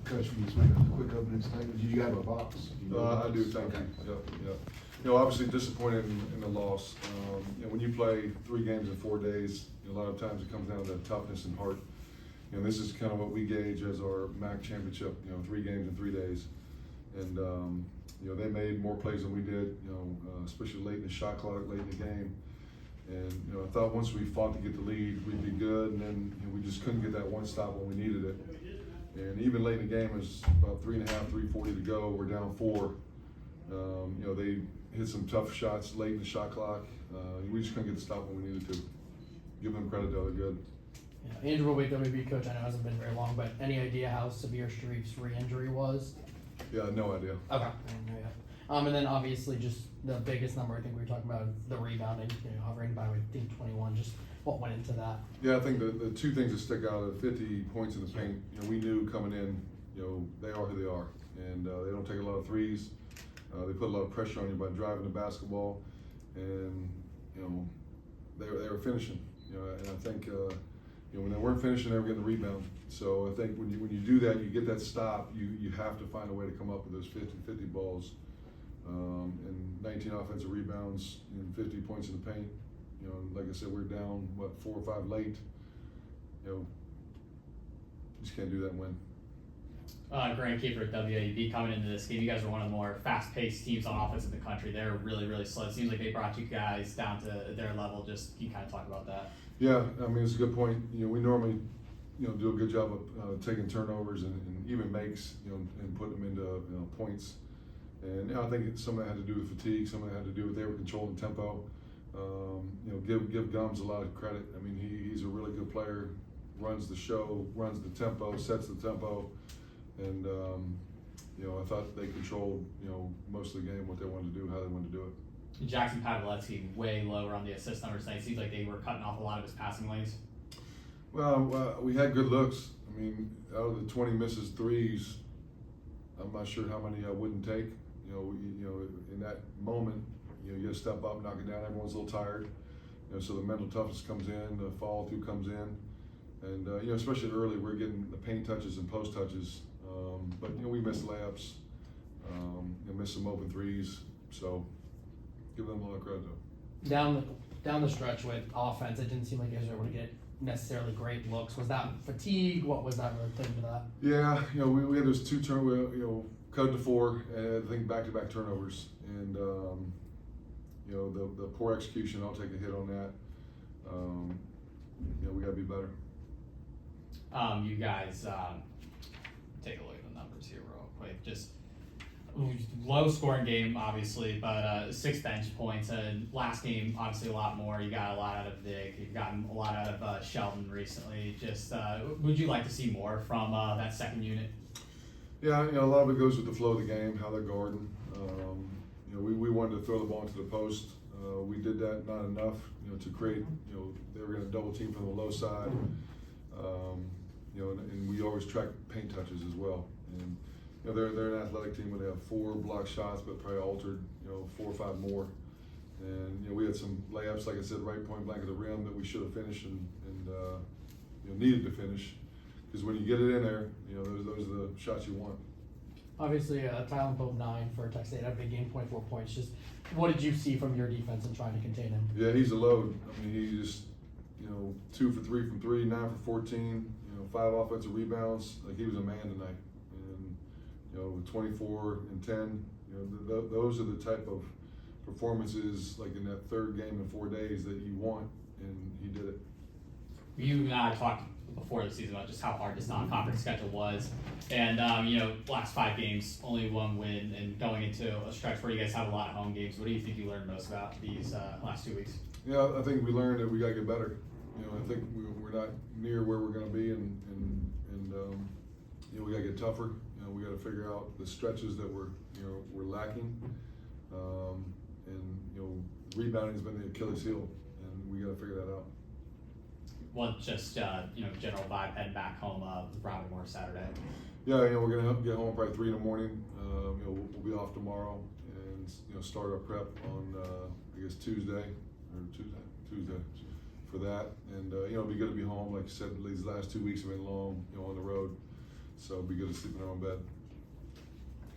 Coach, can you just make a quick opening statement? You have a box? I do, thank you. Yep. You know, obviously disappointed in the loss. You know, when you play 3 games in 4 days, a lot of times it comes down to toughness and heart. You know, this is kind of what we gauge as our MAC championship. You know, 3 games in 3 days, and you know, they made more plays than we did. You know, especially late in the shot clock, late in the game. And you know, I thought once we fought to get the lead, we'd be good, and then you know, we just couldn't get that one stop when we needed it. And even late in the game, it was about 3.5, 3:40 to go. We're down 4. You know, they hit some tough shots late in the shot clock. We just couldn't get the stop when we needed to. Give them credit though, they're good. Yeah, Andrew will wait, WB coach. I know it hasn't been very long, but any idea how severe Streep's re-injury was? Yeah, no idea. Okay. I didn't know yet. And then obviously just the biggest number I think we were talking about, the rebounding, you know, hovering by I think 21. Just what went into that? Yeah, I think the 2 things that stick out are 50 points in the paint. You know, we knew coming in, you know, they are who they are, and they don't take a lot of threes. They put a lot of pressure on you by driving the basketball, and you know, they were finishing. You know, and I think you know, when they weren't finishing, they were getting the rebound. So I think when you do that, you get that stop. You have to find a way to come up with those 50 balls, and 19 offensive rebounds and 50 points in the paint. You know, like I said, we're down 4 or 5 late. You know, just can't do that and win. Grant Keeper at WAB coming into this game. You guys are one of the more fast-paced teams on offense in the country. They're really, really slow. It seems like they brought you guys down to their level. Just can you kind of talk about that? Yeah, I mean, it's a good point. You know, we normally, you know, do a good job of taking turnovers and even makes, you know, and putting them into, you know, points. And you know, I think some of that had to do with fatigue. Some of that had to do with they were controlling tempo. You know, give Gums a lot of credit. I mean, he's a really good player. Runs the show, runs the tempo, sets the tempo, and you know, I thought they controlled, you know, most of the game, what they wanted to do, how they wanted to do it. Jackson Pavlovsky way lower on the assist numbers tonight. It seems like they were cutting off a lot of his passing lanes. Well, we had good looks. I mean, out of the 20 misses threes, I'm not sure how many I wouldn't take. You know, in that moment, you know, you got to step up, knock it down. Everyone's a little tired. You know, so the mental toughness comes in, the follow through comes in, and you know, especially early, we're getting the paint touches and post touches. But you know, we missed layups, and missed some open threes. So give them a lot of credit though. Down the stretch with offense, it didn't seem like you guys were able to get necessarily great looks. Was that fatigue? What was that related to that? Yeah, you know, we had those 2 turnovers, you know, cut to 4, and I think back-to-back turnovers, and you know, the poor execution. I'll take a hit on that. You know, we got to be better. You guys take a look at the numbers here real quick. Just low scoring game, obviously, but 6 bench points. Last game, obviously, a lot more. You got a lot out of Vic. You've gotten a lot out of Sheldon recently. Just would you like to see more from that second unit? Yeah, you know, a lot of it goes with the flow of the game, how they're guarding. You know, we wanted to throw the ball into the post. We did that not enough, you know, to create, you know, they were going to double team from the low side. You know, and we always track paint touches as well. And you know, they're an athletic team where they have 4 block shots, but probably altered, you know, 4 or 5 more. And you know, we had some layups, like I said, right point blank at the rim that we should have finished and you know, needed to finish. Because when you get it in there, you know, those are the shots you want. Obviously, Tyler Pope 9 for Texas State, had a big game, 24 points. Just what did you see from your defense in trying to contain him? Yeah, he's a load. I mean, he just, you know, 2 for 3 from 3, 9 for 14. You know, 5 offensive rebounds. Like, he was a man tonight. And you know, 24 and 10. You know, those are the type of performances, like in that 3rd game in 4 days, that you want, and he did it. You and I talked before the season about just how hard this non-conference schedule was, and you know, last 5 games, only 1 win, and going into a stretch where you guys have a lot of home games. What do you think you learned most about these last 2 weeks? Yeah, I think we learned that we got to get better. You know, I think we're not near where we're going to be, and you know, we got to get tougher. You know, we got to figure out the stretches that we're lacking, and you know, rebounding has been the Achilles heel, and we got to figure that out. Well, just you know, general vibe heading back home with Robin Moore Saturday. Yeah, you know, we're gonna get home probably 3 in the morning. You know, we'll be off tomorrow, and you know, start our prep on I guess Tuesday for that. And you know, it'll be good to be home. Like you said, these last 2 weeks have been long, you know, on the road. So it'll be good to sleep in our own bed.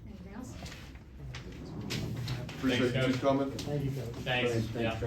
Anything else? Appreciate Thanks, you Coach. coming. Thank you, Coach. Thanks. Thanks, Yeah. Coach.